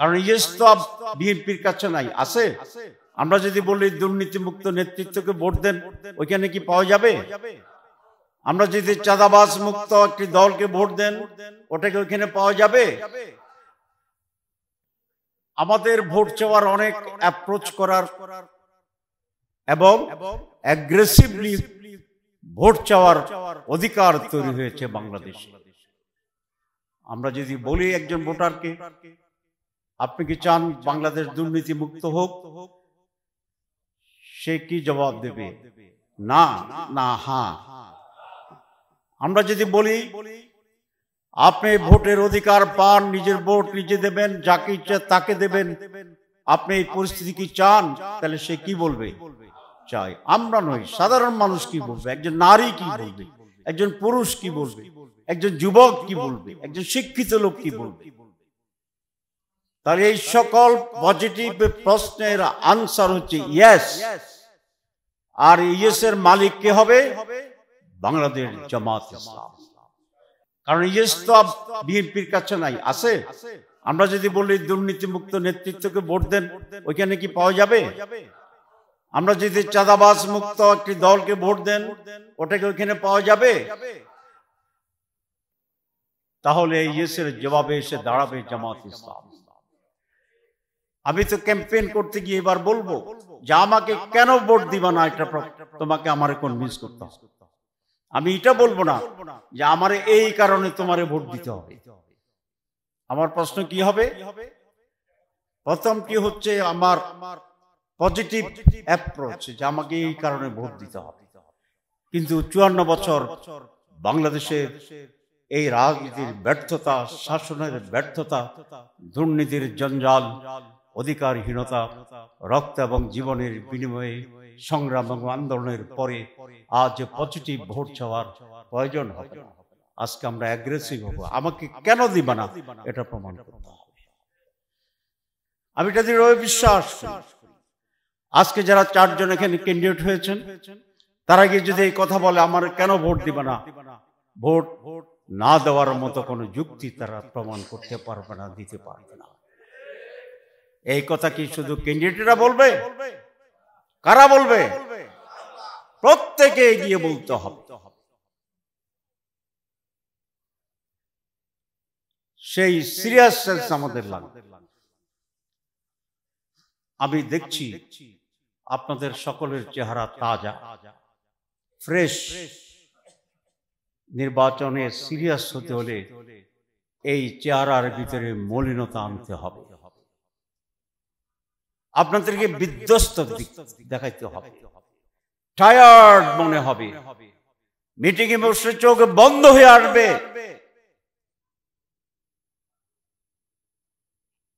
কারণ ইয়েস তো বিএনপির কাছে নাই, আছে। আমরা যদি বলি দুর্নীতিমুক্ত নেতৃত্বকে ভোট দেন, ওইখানে কি পাওয়া যাবে? আমরা যদি চাঁদাবাজ মুক্ত একটি দলকে ভোট দেন, ওটাকে ওইখানে পাওয়া যাবে? আমাদের ভোট চাওয়ার অনেক অ্যাপ্রোচ করার এবং অ্যাগ্রেসিভলি ভোট চাওয়ার অধিকার তৈরি হয়েছে বাংলাদেশে। আমরা যদি বলি একজন ভোটারকে, আপনি কি চান বাংলাদেশ দুর্নীতি মুক্ত হোক, সে কি জবাব দেবে? না, না, হ্যাঁ। আমরা যদি বলি আপনি ভোটের অধিকার পান, নিজের ভোট নিজে দেবেন, যাকে ইচ্ছে তাকে দেবেন, আপনি এই পরিস্থিতি কি চান, তাহলে সে কি বলবে? চাই। আমরা নই, সাধারণ মানুষ কি বলবে, একজন নারী কি বলবে, একজন পুরুষ কি বলবে, একজন যুবক কি বলবে, একজন শিক্ষিত লোক কি বলবে? তাহলে এই সকল পজিটিভ প্রশ্নের আনসার হচ্ছে ইয়েস। আর ইয়েসের মালিক কে হবে? বাংলাদেশ জামাত ইসলাম। কারণ ইয়েস তো বিএনপির কাছে নাই, আছে। আমরা যদি বলি দুর্নীতিমুক্ত নেতৃত্বকে ভোট দেন, ওইখানে কি পাওয়া যাবে? আমরা যদি চাঁদাবাজ মুক্ত একটি দলকে ভোট দেন, ওটাকে ওইখানে পাওয়া যাবে? তাহলে ইয়েসের জবাবে এসে দাঁড়াবে জামাত ইসলাম। আমি তো ক্যাম্পেইন করতে গিয়ে এবার বলবো যে আমাকে কেন ভোট দিবা না, এটা তোমাকে আমারে কনভিন্স করতে হবে। আমি এটা বলবো না যে আমারে এই কারণে তোমারে ভোট দিতে হবে। আমার প্রশ্ন কি হবে? প্রথমটি হচ্ছে আমার পজিটিভ অ্যাপ্রোচ, যে আমাকে এই কারণে ভোট দিতে হবে। কিন্তু 54 বছর বাংলাদেশের এই রাজনীতির ব্যর্থতা, শাসনের ব্যর্থতা, দুর্নীতির জঞ্জাল, অধিকারহীনতা, রক্ত এবং জীবনের বিনিময়ে সংগ্রাম এবং আন্দোলনের পরে আজ পজিটিভ ভোট চাওয়ার প্রয়োজন হবে। আজকে আমরা অ্যাগ্রেসিভ হব, আমাকে কেন দিবা না এটা প্রমাণ করতে হবে। আমি এটা দৃঢ় বিশ্বাস করি। আজকে যারা 4 জন এখানে ক্যান্ডিডেট হয়েছেন, তারা গিয়ে যদি এই কথা বলে আমার কেন ভোট দিবা না, ভোট না দেওয়ার মতো কোনো যুক্তি তারা প্রমাণ করতে পারবে না, দিতে পারবে না। এই কথা কি শুধু ক্যান্ডিডেটরা বলবে? কারা বলবে? প্রত্যেকে এগিয়ে বলতে হবে। সেই সিরিয়াসনেস আমাদের লাগবে। আমি দেখছি আপনাদের সকলের চেহারা তাজা, ফ্রেশ। নির্বাচনে সিরিয়াস হতে হলে এই চেহারার ভিতরে মলিনতা আনতে হবে। আপনাদেরকে বিধ্বস্ত দেখাইতে হবে, টায়ার্ড মনে হবে, মিটিং এ বসে চোখ বন্ধ হয়ে আসবে।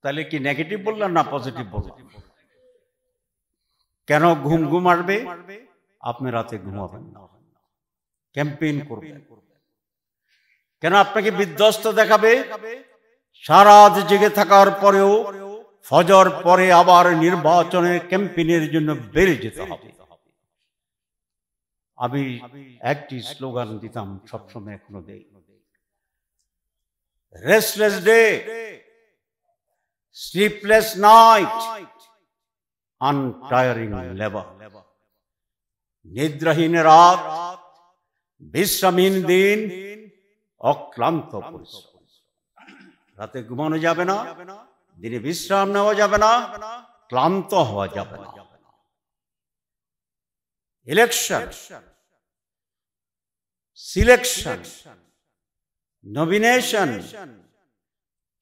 তাহলে কি নেগেটিভ বললাম না পজিটিভ বললাম? কেন ঘুম ঘুম আসবে? আপনি রাতে ঘুমাবেন না, ক্যাম্পেইন করবেন। কেন আপনাকে বিধ্বস্ত দেখাবে? সারা রাত জেগে থাকার পরেও ফজর পরে আবার নির্বাচনের ক্যাম্পেইনের জন্য বেরিয়ে যেতে হবে। আমি একটি স্লোগান দিতাম সবসময়, এখনো দেই, restless day, sleepless night, untiring labour. নিদ্রাহীন রাত, বিশ্রামহীন দিন, অক্লান্ত পরিশ্রম। রাতে ঘুমানো যাবে না, দিনে বিশ্রাম নেওয়া যাবে না, ক্লান্ত হওয়া যাবে না। Election, selection, nomination,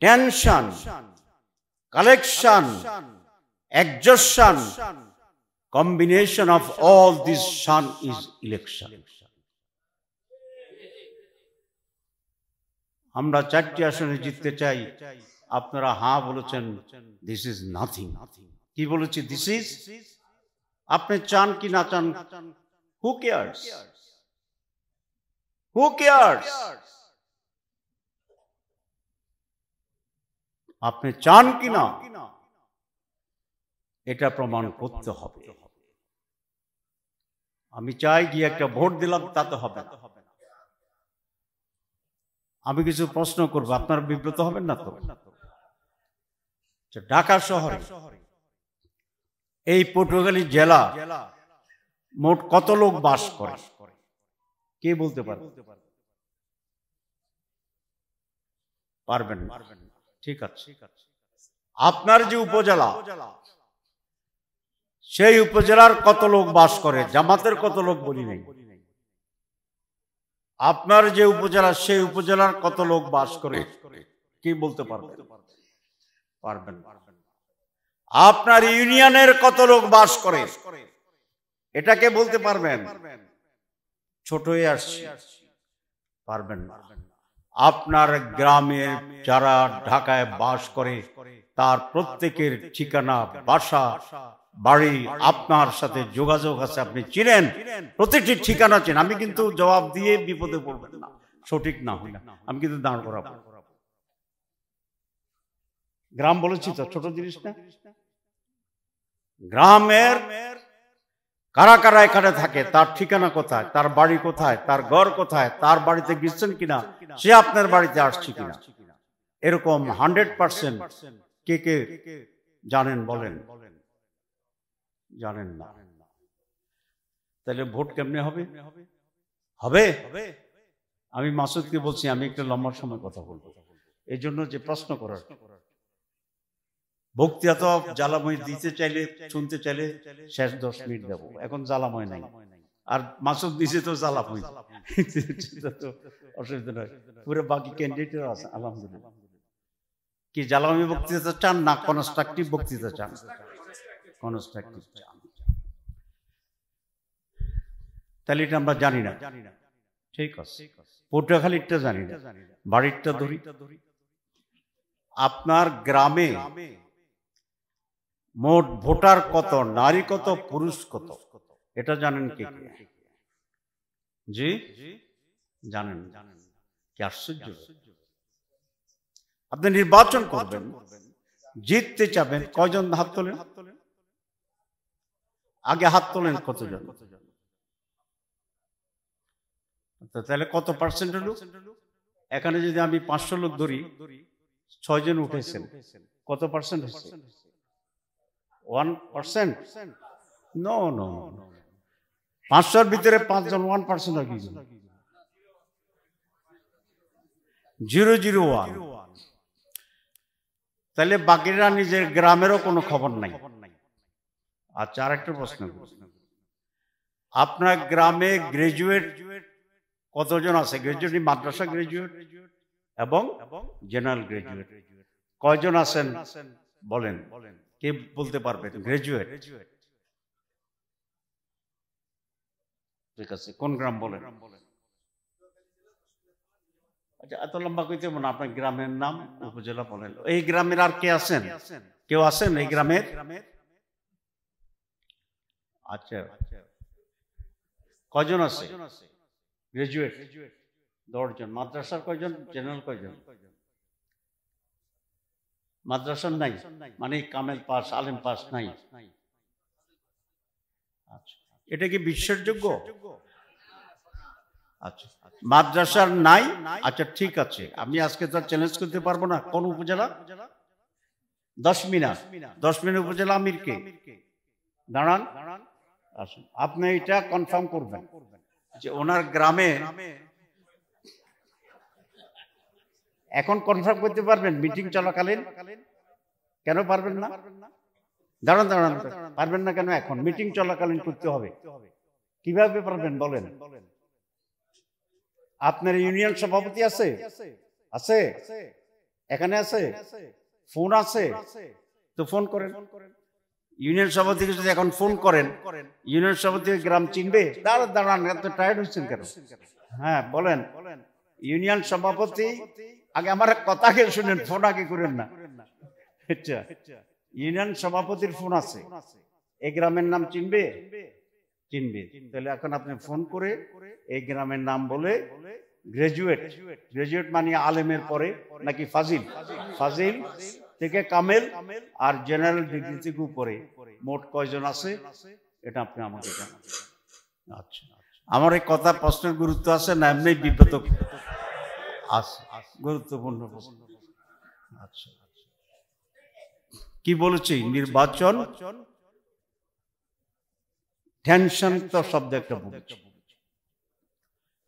tension, collection, exhaustion, combination of all this shun is election. আমরা 4টি আসনে জিততে চাই, আপনারা হ্যাঁ বলেছেন, দিস ইজ নাথিং। কি বলেছি? This is. আপনি চান কি না চান, হু কেয়ার্স? Who cares? আপনি চান কি না এটা প্রমাণ করতে হবে। আমি চাই গিয়ে একটা ভোট দিলাম তাতে হবে না। আমি কিছু প্রশ্ন করবো, আপনারা বিব্রত হবেন না তো? ঢাকা শহরে এই পটুয়াখালী জেলা মোট কত লোক বাস করে কে বলতে পারে? পারবেন না। ঠিক আছে, আপনার যে উপজেলা সেই উপজেলার কত লোক বাস করে? জামাতের কত লোক বলি নাই। আপনার যে উপজেলা সেই উপজেলার কত লোক বাস করে কি বলতে পারবেন? পারবেন। আপনার ইউনিয়নের কত লোক বাস করে এটাকে বলতে পারবেন? ছোট হয়ে আসছে, পারবেন না। আপনার গ্রামের যারা ঢাকায় বাস করে তার প্রত্যেকের ঠিকানা, বাসা, বাড়ি আপনার সাথে যোগাযোগ আছে, আপনি চিনেন, প্রতিটি ঠিকানা চেন। আমি কিন্তু জবাব দিয়ে বিপদে পড়বেন না, সঠিক না হই না আমি কিন্তু দাঁড় করাবো। গ্রাম বলেছি তো, ছোট জিনিস না। গ্রামের কারা কারা এখানে থাকে, তার ঠিকানা কোথায়, তার বাড়ি কোথায়, তার ঘর কোথায়, তার বাড়িতে গেছেন কিনা, সে আপনার বাড়িতে আসছে কিনা, এরকম 100% কে কে জানেন বলেন? জানেন না। তাহলে ভোট কেমনে হবে? হবে। আমি মাসুদকে বলছি আমি একটু লম্বা সময় কথা বলবো, এই জন্য যে প্রশ্ন করার বক্তৃতা তো জ্বালাময় দিতে চাইলে, শুনতে চাইলে শেষ 10 মিনিট দেবো, এখন জ্বালাময় নাই। আর মাসুদ দিছে তো জ্বালাময়, অসুবিধা নয়। পুরো বাকি ক্যান্ডিডেট আছে আলহামদুলিল্লাহ। কি জ্বালাময় বক্তৃতা চান না কনস্ট্রাকটিভ বক্তৃতা চান? কনস্ট্রাকটিভ চান। তাহলে এটা আমরা জানি না, ঠিক আছে। পটুয়াখালীরটা জানি না, বাড়িরটা ধরি। আপনার গ্রামে মোট ভোটার কত, নারী কত, পুরুষ কত, এটা জানেন কে কে? জি জানেন? কি আশ্চর্য! আপনি নির্বাচন করবেন, জিততে চাবেন, কয়জন হাত তোলেন? আগে হাত তোলেন কতজন? তাহলে কত পার্সেন্ট হলো? এখানে যদি আমি 500 লোক ধরি, 6 জন উঠেছেন, কত পার্সেন্ট হচ্ছে? 1%? নো নো, 500-র ভিতরে 5 জন 1% হয় কি? 001। তাহলে বাকিরা নিজের গ্রামেরও কোনো খবর নাই। আচ্ছা, আরেকটা প্রশ্ন, আপনার গ্রামে গ্রাজুয়েট কতজন আছে? গ্রাজুয়েট, মাদ্রাসা গ্রাজুয়েট এবং জেনারেল গ্রাজুয়েট কয়জন আছেন বলেন? কে বলতে পারবেন? গ্রাজুয়েট। ঠিক আছে, কোন গ্রাম বলেন? আচ্ছা, এত লম্বা কইতে না, আপনার গ্রামের নাম, উপজেলা বলেন। এই গ্রামের আর কে আছেন? কেউ আছেন এই গ্রামের? আচ্ছা, কয়জন আছে গ্রাজুয়েট? 10 জন। মাদ্রাসার কয়জন? জেনারেল কয়জন? মাদ্রাসার নাই, মানে কামেল পাস, আলেম পাস নাই। আচ্ছা, এটা কি বিশ্বাসযোগ্য? আচ্ছা, মাদ্রাসার নাই। আচ্ছা, ঠিক আছে, আমি আজকে তো চ্যালেঞ্জ করতে পারবো না। কোন উপজেলা? 10 মিনা উপজেলা আমির কে? দাঁড়ান, আসুন, আপনি এটা কনফার্ম করবেন যে ওনার গ্রামে, এখন কনফার্ম করতে পারবেন মিটিং চলাকালীন? কেন পারবেন না? দাঁড়ান, পারবেন না কেন? এখন মিটিং চলাকালীন করতে হবে। কিভাবে পারবেন বলেন? আপনার ইউনিয়ন সভাপতি আছে? আছে? এখানে আছে? ফোন আছে? তো ফোন করেন। ইউনিয়ন সভাপতিকে যদি এখন ফোন করেন, ইউনিয়ন সভাপতি গ্রাম চিনবে? দাঁড়ান, এত টায়ার্ড হচ্ছেন কেন? হ্যাঁ বলেন। ইউনিয়ন সভাপতি, আগে আমার কথাকে শুনেন, ফোন আগে করেন না। আচ্ছা, ইউনিয়ন সভাপতির ফোন আছে, এই গ্রামের নাম চিনবে? চিনবে। তাহলে এখন আপনি ফোন করে এই গ্রামের নাম বলে, গ্রাজুয়েট মানে আলেমের পরে নাকি ফাজিল, ফাজিল থেকে কামেল আর জেনারেল ডিগ্রি থেকে উপরে মোট কয়জন আছে এটা আপনি আমাকে জানাবেন। আচ্ছা, আমার এই কথা প্রশ্নের গুরুত্ব আছে না এমনি বিব্রত আছে? গুরুত্বপূর্ণ প্রশ্ন। আচ্ছা, কি বলেছি? নির্বাচন টেনশন তো শব্দ একটা বলেছি।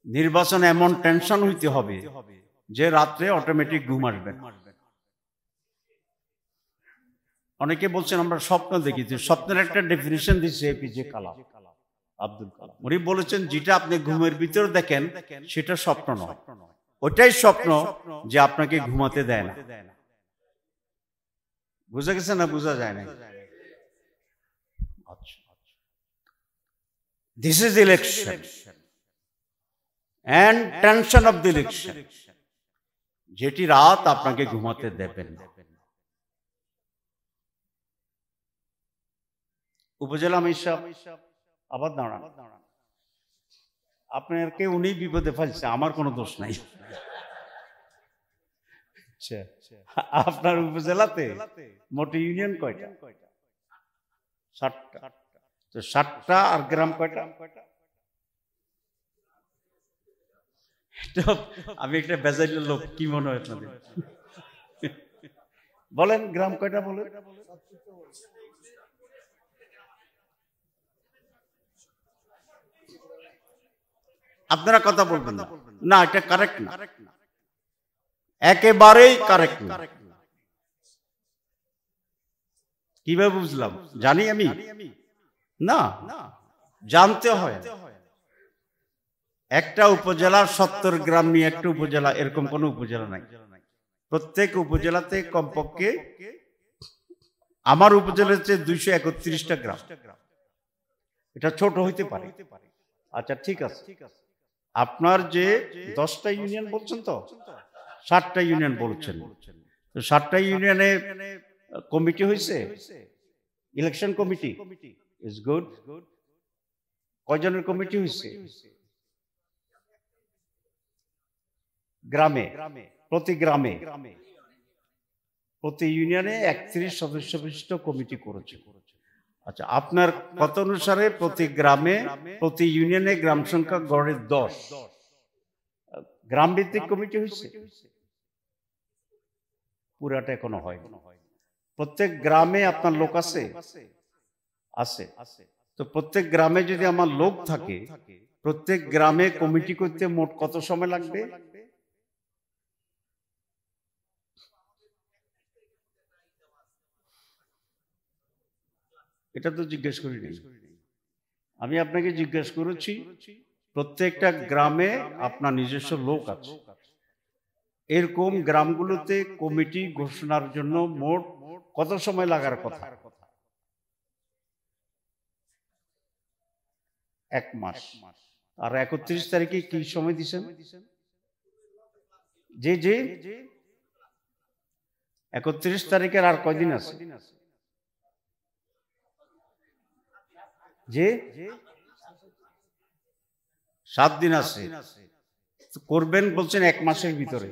নির্বাচন এমন টেনশন হইতে হবে যে রাত্রে অটোমেটিক ঘুম আসবে। অনেকে বলছেন আমরা স্বপ্ন দেখি, স্বপ্নের একটা ডেফিনিশন দিচ্ছে এপিজে কালাম, আব্দুল কালাম। উনি বলেছেন যেটা আপনি ঘুমের ভিতরে দেখেন সেটা স্বপ্ন নয়, ওটাই স্বপ্ন যে আপনাকে ঘুমাতে দেয় না। বুঝা গেছে না? বুঝা যায় না? This is election and tension of the election, যেটি রাত আপনাকে ঘুমাতে দেবেন না। উপজেলা আমির সাহেব আবার দাঁড়ান, আপনাকে উনি বিপদে ফেলছে, আমার কোনো দোষ নাই। আপনার উপজেলাতে মোট ইউনিয়ন কয়টা? 7টা। তো 7টা আর গ্রাম কয়টা? আমি একটা বেজাইলের লোক, কি মনে হয় আপনাদের? বলেন গ্রাম কয়টা বলেন? আপনারা কথা বলবেন না, না এটা কারেক্ট না, একেবারেই কারেক্ট না। কিভাবে বুঝলাম? জানি আমি না, জানতে হয়। একটা উপজেলার 70 গ্রাম নিয়ে একটা উপজেলা, এরকম কোন উপজেলা নাই। প্রত্যেক উপজেলাতে কমপক্ষে, আমার উপজেলার চেয়ে 231টা গ্রাম। এটা ছোট হইতে পারে। আচ্ছা ঠিক আছে, আপনার যে 10টা ইউনিয়ন বলছেন, তো 7টা ইউনিয়ন বলছেন, তো 7টা ইউনিয়নে কমিটি হয়েছে, ইলেকশন কমিটি ইজ গুড। কয়জনের কমিটি হয়েছে? গ্রামে, প্রতি গ্রামে, প্রতি ইউনিয়নে 31 সদস্য বিশিষ্ট কমিটি করেছে। আচ্ছা, আপনার কত অনুসারে প্রতি গ্রামে, প্রতি ইউনিয়নে গ্রাম সংখ্যা গড়ে 10 গ্রাম ভিত্তিক কমিটি হয়েছে? পুরাটা এখনো হয়। প্রত্যেক গ্রামে আপনার লোক আছে? আছে। তো প্রত্যেক গ্রামে যদি আমার লোক থাকে, প্রত্যেক গ্রামে কমিটি করতে মোট কত সময় লাগবে? এটা তো জিজ্ঞেস করি নাই, আমি আপনাকে জিজ্ঞেস করেছি প্রত্যেকটা গ্রামে আপনার নিজস্ব লোক আছে, এরকম গ্রামগুলোতে কমিটি ঘোষণার জন্য মোট কত সময় লাগার কথা? 1 মাস। আর 31 তারিখে কি সময় দিছেন? জি জি, 31 তারিখের আর কয়দিন আছে? জি, 7 দিন আছে। করবেন বলছেন 1 মাসের ভিতরে,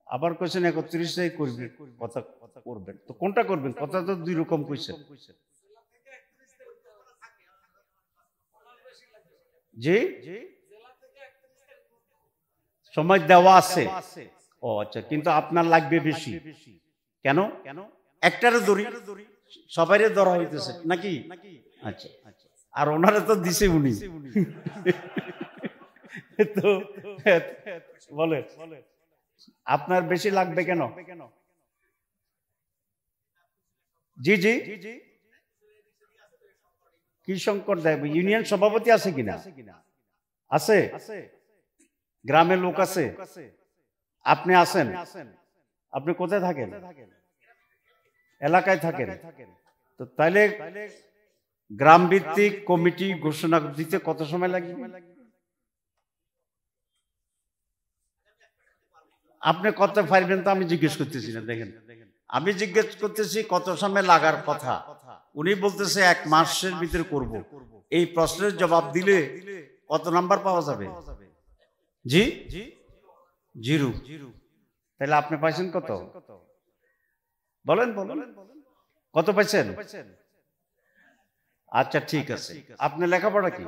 আবার কইছেন 31 তারিখ করবেন, কথা করবেন। তো কোনটা করবেন? কথা তো 2 রকম কইছেন। জি, সময় দেওয়া আছে। ও আচ্ছা, কিন্তু আপনার লাগবে বেশি। কেন? একটারে ধরি, সবাইরে ধরা হইতেছে নাকি? আচ্ছা, আর ওনারা তো দিছে উনি। তো বলে আপনার বেশি লাগবে কেন? জি জি, কি সংকট দেয়? ইউনিয়ন সভাপতি আছে কিনা? আছে। গ্রামের লোক আছে? আপনি আছেন? আপনি কোথায় থাকেন? এলাকায় থাকেন। তো তাইলে গ্রাম ভিত্তিক কমিটি ঘোষণা দিতে কত সময় লাগবে? আপনি কত পারবেন তো আমি জিজ্ঞেস করতেছি না। দেখেন, আমি জিজ্ঞেস করতেছি কত সময় লাগার কথা, উনি বলতেছে 1 মাসের ভিতরে করব। এই প্রশ্নের জবাব দিলে কত নাম্বার পাওয়া যাবে? জি, 0। তাহলে আপনি পাইছেন কত? বলেন বলেন, কত পাইছেন? আচ্ছা ঠিক আছে। আপনার লেখাপড়া কি?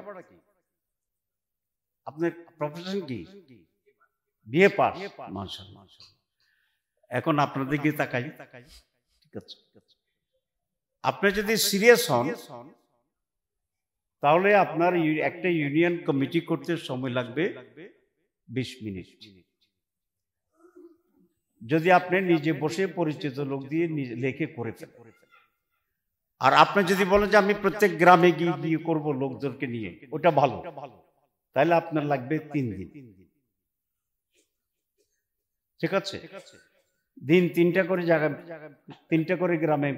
আপনার প্রফেশন কি? BA pass. মাশাআল্লাহ। এখন আপনার দিকে তাকাই, ঠিক আছে। আপনি যদি সিরিয়াস হন তাহলে আপনার একটা ইউনিয়ন কমিটি করতে সময় লাগবে 20 মিনিট। যদি আপনি নিজে বসে পরিচিত লোক দিয়ে লেখে করে ফেলেন। আর আপনি যদি বলেন যে আমি প্রত্যেক গ্রামে গিয়ে করবো লোকজনকে নিয়ে, ওটা ভালো, তাহলে আপনার লাগবে 3 দিন। ঠিক আছে, দিন 3টা করে জায়গা, 3টা করে গ্রামে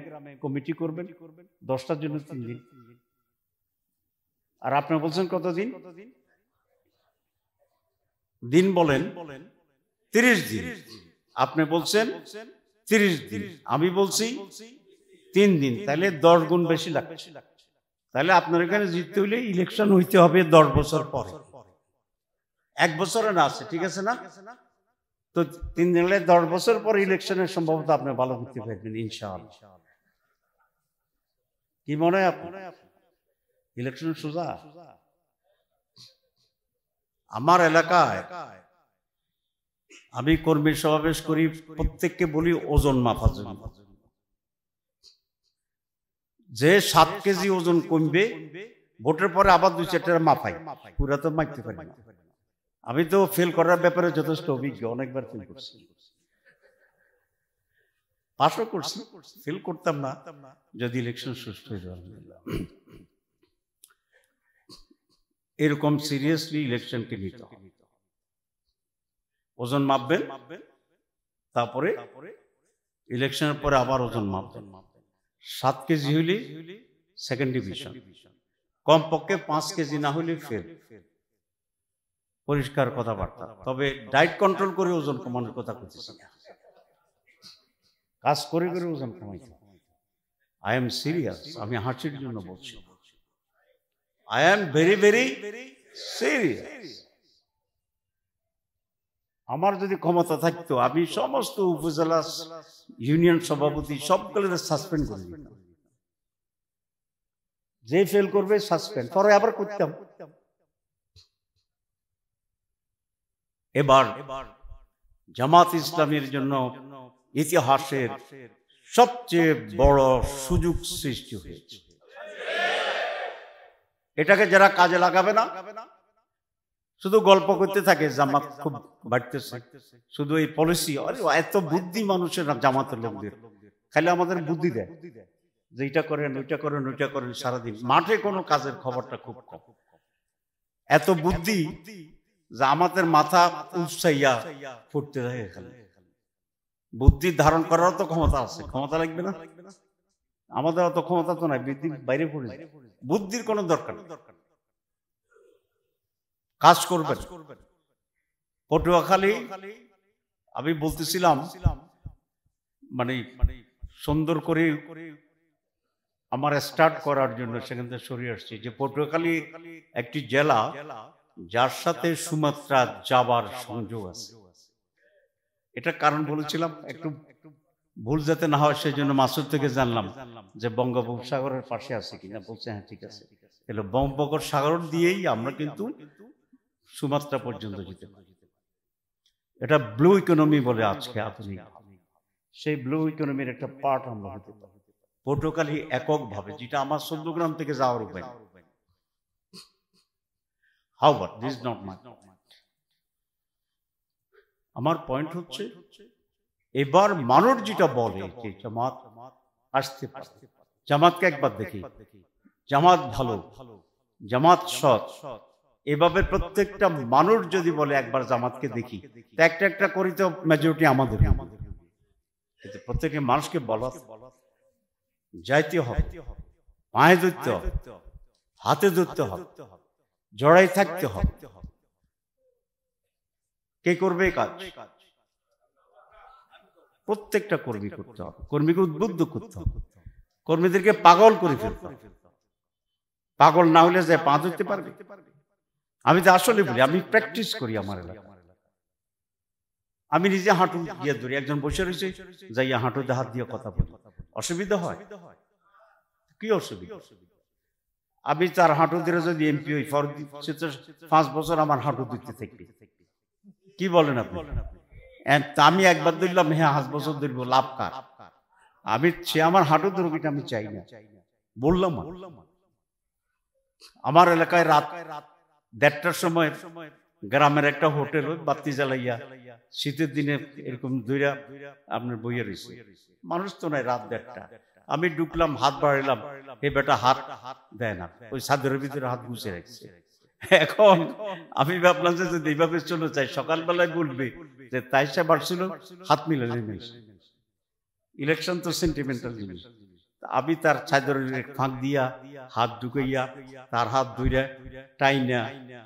কমিটি করবেন, 10টার জন্য 3 দিন। আর আপনি বলছেন কতদিন? দিন বলেন 30 দিন। আপনি বলছেন 30 দিন, আমি বলছি 3 দিন, তাহলে 10 গুণ বেশি লাগছে। তাহলে আপনার এখানে জিততে হলে ইলেকশন হইতে হবে 10 বছর পরে, 1 বছরে না আছে, ঠিক আছে না? তো 3 দিন হলে 10 বছর পর ইলেকশনের সম্ভবত আপনি ভালো করতে পারবেন ইনশাআল্লাহ। কি মনে হয় আপনার? ইলেকশন সোজা? আমার এলাকায় আমি কর্মী সমাবেশ করি, প্রত্যেককে বলি ওজন মাপার জন্য, যে 7 কেজি ওজন কমবে ভোটের পরে আবার 2-4টা মাপাই, পুরা তো মাপতে পারি না। আমি তো ফেল করার ব্যাপারে যথেষ্ট অভিজ্ঞ, অনেকবার ফেল করছি, পাশও করছি, ফেল করতাম না যদি ইলেকশন সুষ্ঠু হয়ে যায়। এরকম সিরিয়াসলি ইলেকশনকে নিতে হবে। ওজন মাপবেন, তারপরে ইলেকশনের পরে আবার ওজন মাপবেন। 7 কেজি হইলে সেকেন্ড ডিভিশন, কমপক্ষে 5 কেজি না হইলে ফেল। পরিষ্কার কথাবার্তা। তবে ডায়েট কন্ট্রোল করে ওজন কমানোর কথা বলতেছি না, কাজ করে করে ওজন কমাইতে। আই এম সিরিয়াস, আমি হাসির জন্য বলছি, I am very very serious. আমার যদি ক্ষমতা থাকতো আমি সমস্ত উপজেলা ইউনিয়ন সভাপতি সবগুলোর সাসপেন্ড করে দিতাম। যে ফেল করবে সাসপেন্ড, পরে আবার করতাম। এবার জামাত ইসলামের জন্য ইতিহাসের সবচেয়ে বড় সুযোগ সৃষ্টি হয়েছে। এটাকে যারা কাজে লাগাবে না, শুধু গল্প করতে থাকে জামাত খুব বাড়তেছে, শুধু এই পলিসি, এত বুদ্ধি মানুষের জামাতের লোকদের, খালি আমাদের বুদ্ধি দেয় যে এটা করেন ওইটা করেন ওইটা করেন, সারাদিন মাঠে কোনো কাজের খবরটা খুব কম। এত বুদ্ধি যে আমাদের মাথা উৎসাইয়া ফুটতে থাকে খালি। বুদ্ধি ধারণ করারও তো ক্ষমতা আছে, ক্ষমতা লাগবে না? আমাদের অত ক্ষমতা তো নাই, বুদ্ধি বাইরে পড়ে যায়। বুদ্ধির কোনো দরকার নেই, কাজ করবেন। পটুয়াখালী আমি বলতেছিলাম, মানে সুন্দর করে আমার স্টার্ট করার জন্য সেখান থেকে সরিয়ে আসছি, যে পটুয়াখালী একটি জেলা যার সাথে সুমাত্রা যাবার সংযোগ আছে। এটা কারণ বলেছিলাম, একটু ভুল যাতে না হয় সেই জন্য মাসুদ থেকে জানলাম যে বঙ্গোপসাগরের পাশে আছে কিনা। বলছে হ্যাঁ ঠিক আছে, তাহলে বঙ্গোপসাগর দিয়েই আমরা কিন্তু সুমাত্রা পর্যন্ত যেতে পারি। এটা ব্লু ইকোনমি বলে আজকে আধুনিক, সেই ব্লু ইকোনমির একটা পার্ট আমরা হতে পারি। পটুয়াখালী এককভাবে, যেটা আমার 14 গ্রাম থেকে যাওয়ার উপায়। However, this is not my point. আমার পয়েন্ট হচ্ছে, এবার মানুষ যেটা বলে যে জামাত আসতে পারে, জামাতকে একবার দেখি, জামাত ভালো, জামাত সৎ, এভাবে প্রত্যেকটা মানুষ যদি বলে একবার জামাতকে দেখি, তা একটা একটা করি তো মেজরিটি আমাদের। কিন্তু প্রত্যেকটা মানুষকে বলা, যাইতে হবে, পায়ে ধরতে হবে, হাতে ধরতে হবে, জড়াই থাকতে হবে। কে করবে কাজ? প্রত্যেকটা কর্মী করতে হবে, কর্মীকে উদ্বুদ্ধ করতে হবে, কর্মীদেরকে পাগল করে ফেলতে হবে। পাগল না হলে যে পা ধরতে পারবে? আমি তো আসলে বলি, আমি প্র্যাকটিস করি আমার এলাকায়। আমি নিজে হাঁটু গিয়ে ধরি, একজন বসে রয়েছে, যাইয়া হাঁটুতে হাত দিয়ে কথা বলি। অসুবিধা হয়? কি অসুবিধা? আমি তার হাঁটু ধরে যদি এমপি হই, 5 বছর আমার হাঁটু দিতে থাকবে। কি বলেন আপনি? আমি একবার ধরলাম, হ্যাঁ 5 বছর ধরবো, লাভ কার? আমি সে আমার হাঁটু দুর্গিট আমি চাই না, বললাম। আমার এলাকায় রাত 1:30টার সময় গ্রামের একটা হোটেল বাতি জ্বালাইয়া শীতের দিনে এরকম দুইরা আপনার বইয়ে রয়েছে, মানুষ তো নাই, রাত 1:30। আমি ঢুকলাম, হাত বাড়াইলাম, এই বেটা হাত দেয় না, ওই চাদরের ভিতরে হাত গুছিয়ে রাখছে। এখন আমি ভাবলাম যে যদি এইভাবে চলে যাই, সকালবেলায় বলবে যে তাই সে বাড়ছিল, হাত মিলালে নেই। ইলেকশন তো সেন্টিমেন্টাল জিনিস। আমি তার চাদরের ফাঁক দিয়া হাত ঢুকাইয়া তার হাত ধইরা টাইনা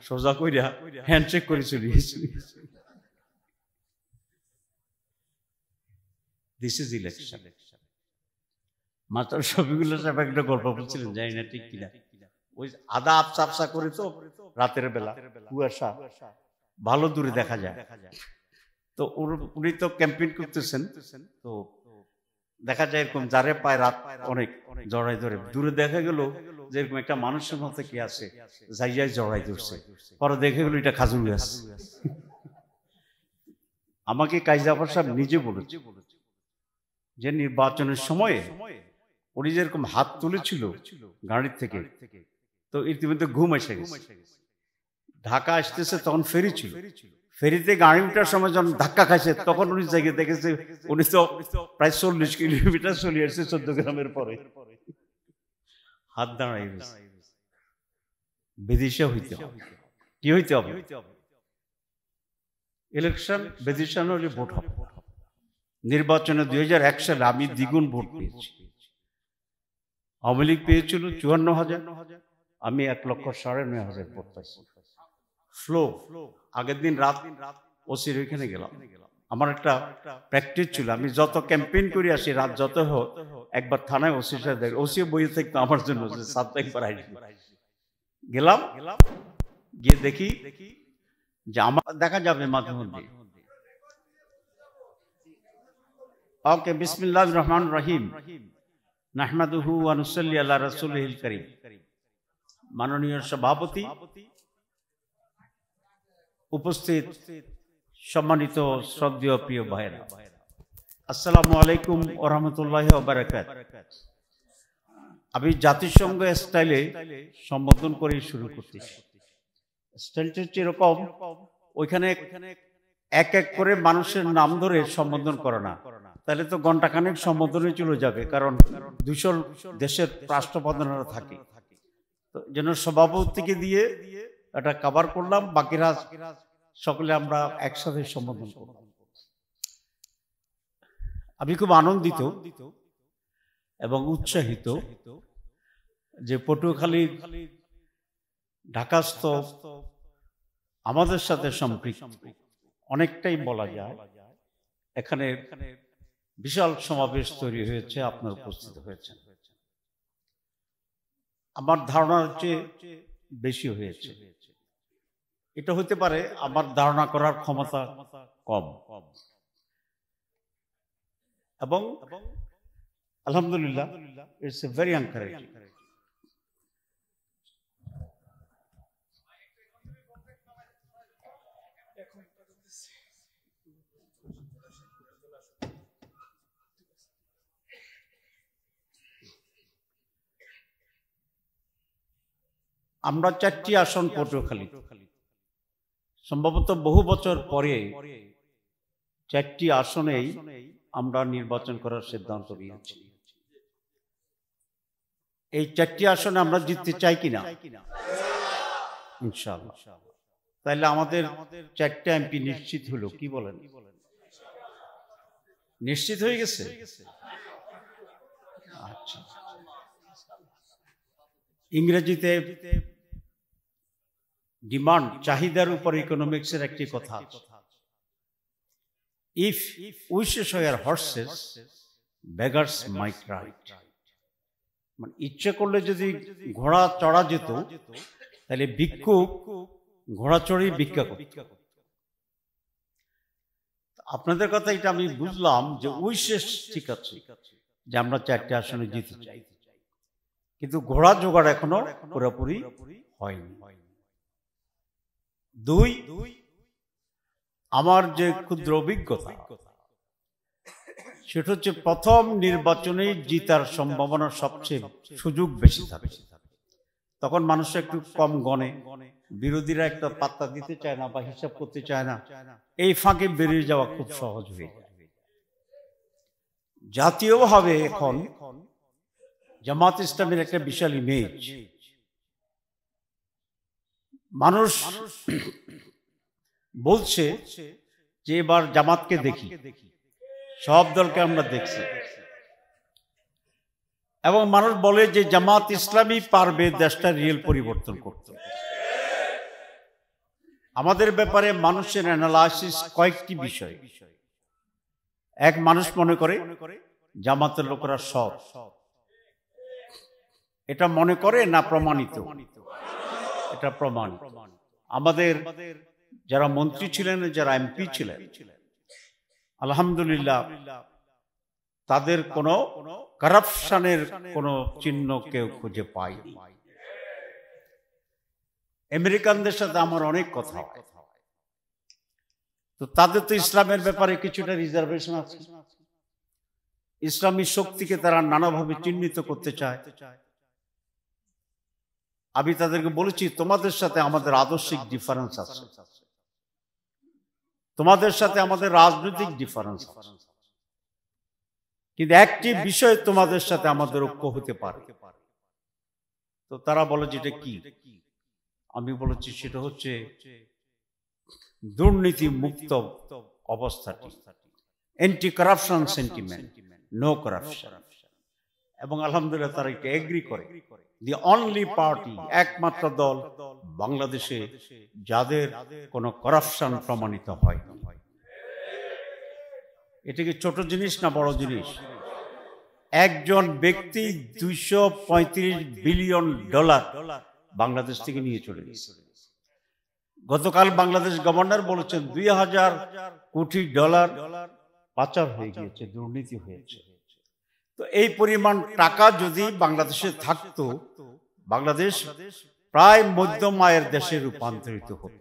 সোজা কইরা হ্যান্ডশেক করে চলে গেছি। This is election. মাত্র শফিকুল্লাহ সাহেব একটা গল্প বলছিলেন, জানি না ঠিক কিনা, ওই আদা আপসা আপসা করে তো রাতের বেলা কুয়াশা ভালো দূরে দেখা যায়, তো উনি তো ক্যাম্পেইন করতেছেন, তো দেখা যায় এরকম যারে পায় রাত অনেক জড়াই ধরে, দূরে দেখা গেল যে এরকম একটা মানুষের মতো কি আছে, যাই যাই জড়াই ধরছে, পরে দেখে গেল এটা খাজুর গাছ। আমাকে কাইজাফর সাহেব নিজে বলেছে যে নির্বাচনের সময়ে উনি যেরকম হাত তুলেছিল গাড়ির থেকে, তো ইতিমধ্যে ঘুম এসে গেছে। ঢাকা আসতেছে তখন ফেরি ছিল, ফেরিতে গাড়ি উঠার সময় যখন ধাক্কা খাইছে তখন উনি জায়গায় দেখেছে উনি তো প্রায় 40 কিলোমিটার চলে আসছে 14 গ্রামের পরে, হাত দাঁড়াই গেছে। বিদিশা হইতে হবে, কি হইতে হবে? ইলেকশন বিদিশা হলে ভোট হবে। নির্বাচনে 2001 সালে আমি দ্বিগুণ ভোট পেয়েছি। আওয়ামী লীগ পেয়েছিল 54,000, আমি 1,09,500 ভোট পাইছি। ফ্লো আগের দিন রাত ওসির ওইখানে গেলাম, আমার একটা প্র্যাকটিস ছিল, আমি যত ক্যাম্পেইন করে আসি রাত যত হোক একবার থানায় ওসির সাথে দেখ, ওসিও বইয়ে থাকতো আমার জন্য যে সাতটা একবার আসবে। গেলাম, গিয়ে দেখি যে আমার দেখা যাবে মাঝে মধ্যে। ওকে, বিসমিল্লাহির রহমানির রহিম, নাহমাদুহু ওয়া নুসাল্লি আলা রাসূলিল কারীম। মাননীয় সভাপতি, উপস্থিত সম্মানিত শ্রদ্ধেয় প্রিয় ভাইরা, আসসালামু আলাইকুম ওয়া রাহমাতুল্লাহি ওয়া বারাকাতুহু। আমি জাতিসংঘ স্টাইলে সম্বোধন করে শুরু করতেছি। স্টাইলটা হচ্ছে এরকম, ওইখানে এক এক করে মানুষের নাম ধরে সম্বোধন করে না, তাহলে তো ঘন্টাখানেক সম্বোধনে চলে যাবে, কারণ 200 দেশের রাষ্ট্রপ্রধানরা থাকে, তো যেন সভাপতিকে দিয়ে এটা কভার করলাম, বাকিরা সকলে আমরা একসাথে সম্বোধন করলাম। আমি খুব আনন্দিত এবং উৎসাহিত যে পটুয়াখালী ঢাকাস্থ আমাদের সাথে সম্পৃক্ত অনেকটাই বলা যায়, এখানে বিশাল সমাবেশ তৈরি হয়েছে, আপনার উপস্থিত হয়েছে। আমার ধারণার চেয়ে বেশি হয়েছে, এটা হতে পারে আমার ধারণা করার ক্ষমতা কম, এবং আলহামদুলিল্লাহ ইটস এ ভেরি এনকারেজিং। আমরা 4টি আসন পটুয়াখালী, সম্ভবত বহু বছর পরে 4টি আসনেই আমরা নির্বাচন করার সিদ্ধান্ত নিয়েছি। এই 4টি আসনে আমরা জিততে চাই কিনা? ইনশাআল্লাহ। তাহলে আমাদের 4টা এমপি নিশ্চিত হলো, কি বলেন? নিশ্চিত হয়ে গেছে? আচ্ছা, ইংরেজিতে ডিমান্ড, চাহিদার উপর ইকোনমিক্সের একটি কথা আছে, if wishes were horses beggars might ride. মানে ইচ্ছে করলে যদি ঘোড়া চড়া যেত, তাহলে ভিক্ষুক ঘোড়া চড়েই ভিক্ষা করত। আপনাদের কথা এটা আমি বুঝলাম যে উইশেস ঠিক আছে, যে আমরা 4টা আসনে জিতে চাই, কিন্তু ঘোড়া জোগাড় এখনো পুরোপুরি হয়নি। 2, আমার যে ক্ষুদ্র অভিজ্ঞতা সেটা হচ্ছে প্রথম নির্বাচনে জিতার সম্ভাবনা সবচেয়ে সুযোগ বেশি থাকে, তখন মানুষ একটু কম গণে, বিরোধীরা একটা পাত্তা দিতে চায় না বা হিসাব করতে চায় না, এই ফাঁকে বেরিয়ে যাওয়া খুব সহজ হয়ে যায়। জাতীয়ভাবে এখন জামাত ইসলামের একটা বিশাল ইমেজ, মানুষ বলছে যে এবার জামাতকে দেখি, সব দলকে আমরা দেখছি, এবং মানুষ বলে যে জামাত ইসলামী পারবে দেশটা রিয়েল পরিবর্তন করতে। আমাদের ব্যাপারে মানুষের অ্যানালাইসিস কয়েকটি বিষয়। এক, মানুষ মনে করে জামাতের লোকেরা সৎ, এটা মনে করে না প্রমাণিত? এটা প্রমাণিত। আমাদের যারা মন্ত্রী ছিলেন, যারা এমপি ছিলেন, আলহামদুলিল্লাহ তাদের কোনো কারাপশনের কোনো চিহ্ন কেউ খুঁজে পায়নি। আমেরিকানদের সাথে আমার অনেক কথা হয়, তো তাদের তো ইসলামের ব্যাপারে কিছুটা রিজার্ভেশন আছে, ইসলামী শক্তিকে তারা নানাভাবে চিহ্নিত করতে চায়। আমি তাদেরকে বলেছি, তোমাদের সাথে আমাদের আদর্শিক ডিফারেন্স আছে, তোমাদের সাথে আমাদের রাজনৈতিক ডিফারেন্স আছে, কিন্তু একটি বিষয় তোমাদের সাথে আমাদের ঐক্য হতে পারে। তো তারা বলে যেটা কি? আমি বলেছি সেটা হচ্ছে দুর্নীতি মুক্ত অবস্থাটি, anti corruption sentiment, no corruption. এবং আলহামদুলিল্লাহ তারা এটা এগ্রি করে। দি অনলি পার্টি, একমাত্র দল বাংলাদেশে যাদের কোনো কারাপশন প্রমাণিত হয়। এটা কি ছোট জিনিস না বড় জিনিস? একজন ব্যক্তি $235 বিলিয়ন বাংলাদেশ থেকে নিয়ে চলে গেছে। গতকাল বাংলাদেশ গভর্নর বলেছেন $2000 কোটি পাচার হয়ে গিয়েছে, দুর্নীতি হয়েছে। তো এই পরিমাণ টাকা যদি বাংলাদেশে থাকতো, বাংলাদেশ প্রায় মধ্যম আয়ের দেশে রূপান্তরিত হতো।